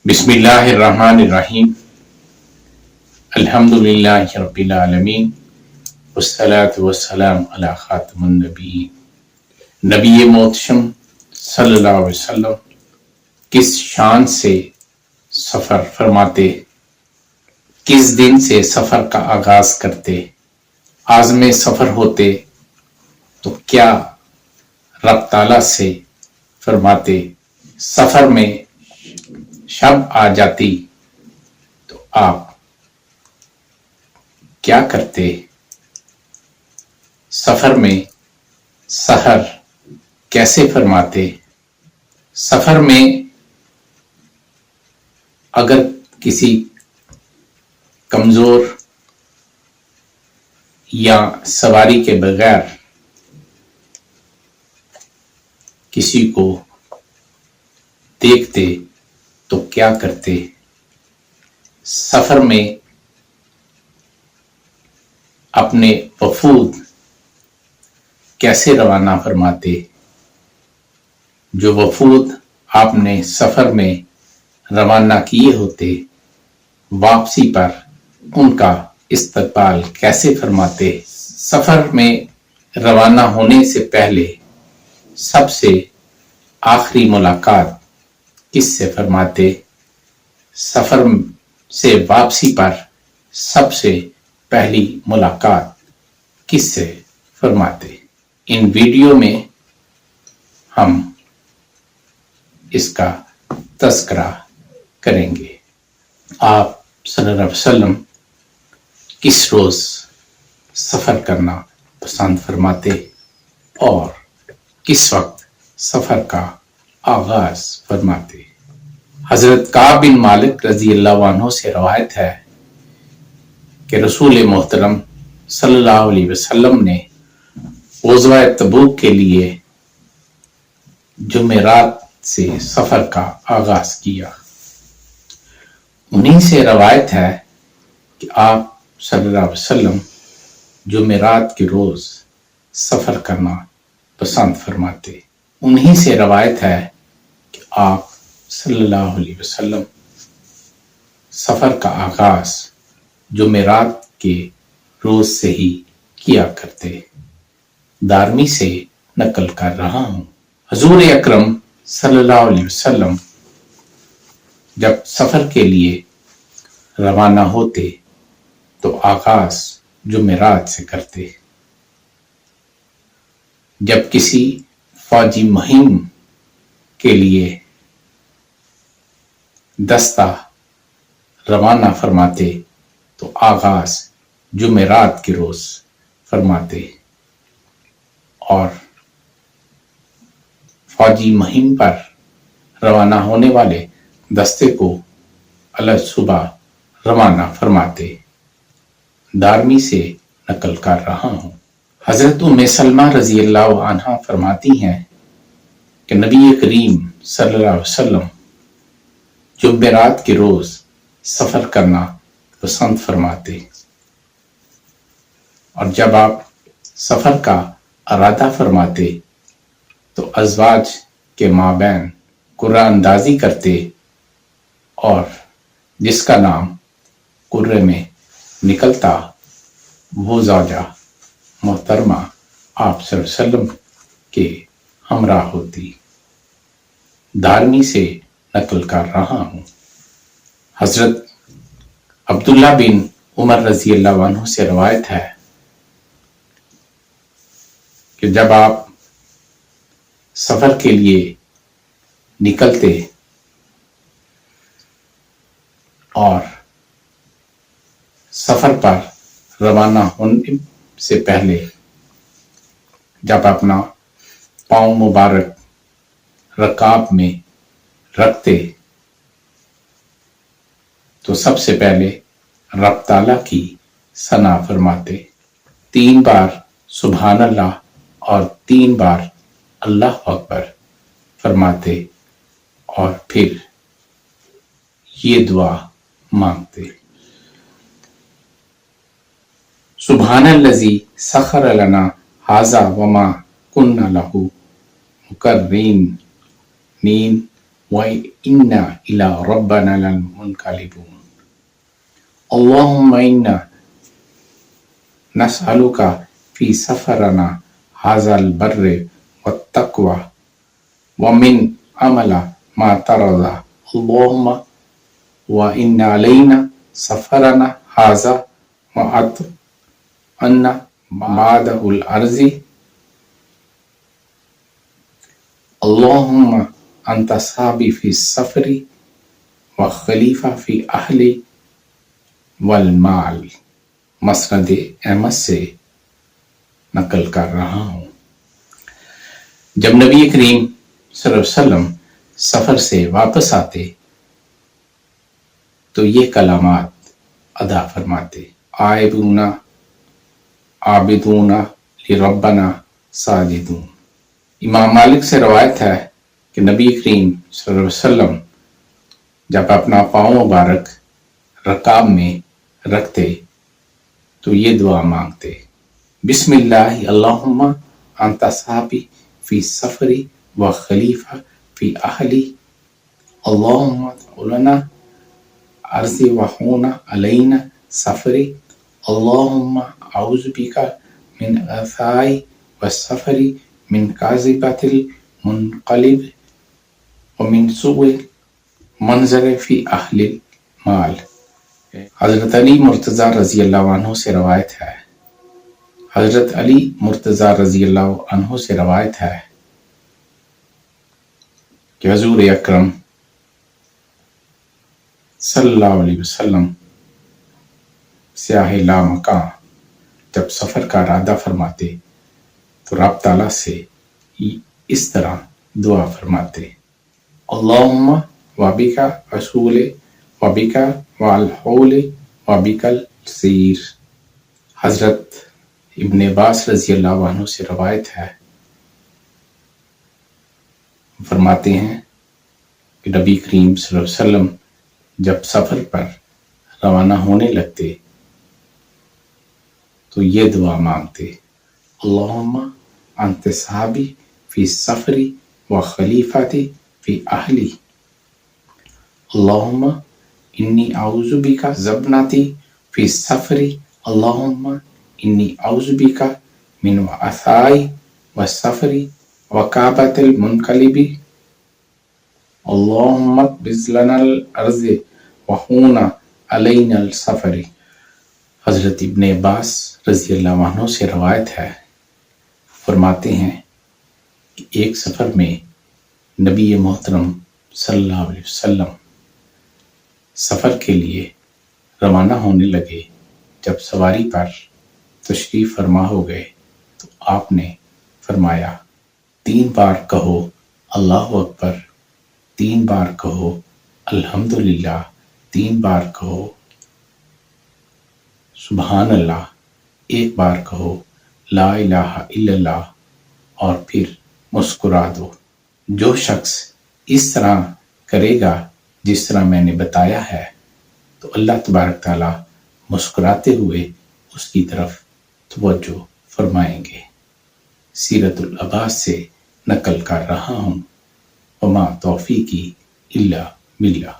بسم اللہ الرحمن الرحیم الحمدللہ رب العالمین والصلاة والسلام علی خاتم النبیین۔ نبی محتشم صلی اللہ علیہ وسلم کس شان سے سفر فرماتے، کس دن سے سفر کا آغاز کرتے، عازم سفر ہوتے تو کیا رب تعالیٰ سے فرماتے، سفر میں شب آ جاتی تو آپ کیا کرتے، سفر میں سحر کیسے فرماتے، سفر میں اگر کسی کمزور یا سواری کے بغیر کسی کو دیکھتے تو کیا کرتے، سفر میں اپنے وفود کیسے روانہ فرماتے، جو وفود آپ نے سفر میں روانہ کیے ہوتے واپسی پر ان کا استقبال کیسے فرماتے، سفر میں روانہ ہونے سے پہلے سب سے آخری ملاقات کس سے فرماتے، سفر سے واپسی پر سب سے پہلی ملاقات کس سے فرماتے۔ ان ویڈیو میں ہم اس کا تذکرہ کریں گے۔ آپ صلی اللہ علیہ وسلم کس روز سفر کرنا پسند فرماتے اور کس وقت سفر کا آغاز فرماتے۔ حضرت کعب بن مالک رضی اللہ عنہ سے روایت ہے کہ رسول محترم صلی اللہ علیہ وسلم نے غزوہ تبوک کے لیے جمعرات سے سفر کا آغاز کیا۔ انہی سے روایت ہے کہ آپ صلی اللہ علیہ وسلم جمعرات کے روز سفر کرنا پسند فرماتے۔ انہی سے روایت ہے کہ آپ صلی اللہ علیہ وسلم سفر کا آغاز جمعرات کے روز سے ہی کیا کرتے۔ دارمی سے نقل کر رہا ہوں۔ حضور اکرم صلی اللہ علیہ وسلم جب سفر کے لیے روانہ ہوتے تو آغاز جمعرات سے کرتے۔ جب کسی فوجی مہم کے لیے دستہ روانہ فرماتے تو آغاز جمعرات کے روز فرماتے، اور فوجی مہم پر روانہ ہونے والے دستے کو الگ صبح روانہ فرماتے۔ دارمی سے نقل کر رہا ہوں۔ حضرت ام سلمہ رضی اللہ عنہا فرماتی ہیں کہ نبی کریم صلی اللہ علیہ وسلم جمعرات کے روز سفر کرنا پسند فرماتے، اور جب آپ سفر کا ارادہ فرماتے تو ازواج کے مابین قرعہ اندازی کرتے، اور جس کا نام قرعے میں نکلتا وہ زوجہ محترمہ آپ صلی اللہ علیہ وسلم کے ہمراہ ہوتی۔ دارمی سے نقل کر رہا ہوں۔ حضرت عبداللہ بن عمر رضی اللہ عنہ سے روایت ہے کہ جب آپ سفر کے لیے نکلتے اور سفر پر روانہ ہونے سے پہلے جب اپنا پاؤں مبارک رکاب میں رکھتے تو سب سے پہلے رب تعالیٰ کی ثنا فرماتے، 3 بار سبحان اللہ اور 3 بار اللہ اکبر فرماتے، اور پھر یہ دعا مانگتے، سبحان الذی سخر لنا ھذا وما کنا لہ مقرنین وَإِنَّا إِلَىٰ رَبَّنَا لَمُنْقَلِبُونَ اللهم إنا نسألك في سفرنا هذا البر والتقوى ومن عمل ما ترضى اللهم وإن علينا سفرنا هذا وأن بعده الأرض اللهم أنت صحابي في السفر وخلیفہ فی اہلی والمال۔ مسند احمد سے نقل کر رہا ہوں۔ جب نبی کریم صلی اللہ علیہ وسلم سفر سے واپس آتے تو یہ کلمات ادا فرماتے، آئبون عابدون لربنا ساجدون۔ امام مالک سے روایت ہے کہ نبی کریم صلی اللہ علیہ وسلم جب اپنا پاؤں مبارک رکاب میں رکھتے تو یہ دعا مانگتے، بسم اللہ اللہم انت صحابی فی سفری و خلیفہ فی اہلی اللہم لنا عرضی وحون علینا سفری اللہم اعوذ بک من غثائی و سفری من کاذبۃ المنقلب ومن سوء منظر فی اہل المال۔ حضرت علی مرتضی رضی اللہ عنہ سے روایت ہے، حضرت علی مرتضی رضی اللہ عنہ سے روایت ہے کہ حضور اکرم صلی اللہ علیہ وسلم سیاح لامکاں جب سفر کا ارادہ فرماتے تو رب تعالیٰ سے اس طرح دعا فرماتے، اللہم وبک رسول وبک والحول وبک السیر۔ حضرت ابن عباس رضی اللہ عنہ سے روایت ہے، فرماتے ہیں کہ نبی کریم صلی اللہ علیہ وسلم جب سفر پر روانہ ہونے لگتے تو یہ دعا مانگتے، اللہم انت صحابی فی سفری و خلیفتی فی اہلی اللہم انی اعوذ بک زبنتی فی سفری اللہم انی اعوذ بک من وعثائی و سفری وکابت المنقلب اللہم اقبض لنا الارض وحون علینا السفر۔ حضرت ابن عباس رضی اللہ عنہ سے روایت ہے، فرماتے ہیں کہ ایک سفر میں نبی محترم صلی اللہ علیہ وسلم سفر کے لیے روانہ ہونے لگے۔ جب سواری پر تشریف فرما ہو گئے تو آپ نے فرمایا، 3 بار کہو اللہ اکبر، 3 بار کہو الحمدللہ، 3 بار کہو سبحان اللہ، 1 بار کہو لا الہ الا اللہ اور پھر مسکرا دو۔ جو شخص اس طرح کرے گا جس طرح میں نے بتایا ہے تو اللہ تبارک تعالیٰ مسکراتے ہوئے اس کی طرف توجہ فرمائیں گے۔ سیرت العباس سے نقل کر رہا ہوں، وما توفیقی الا باللہ۔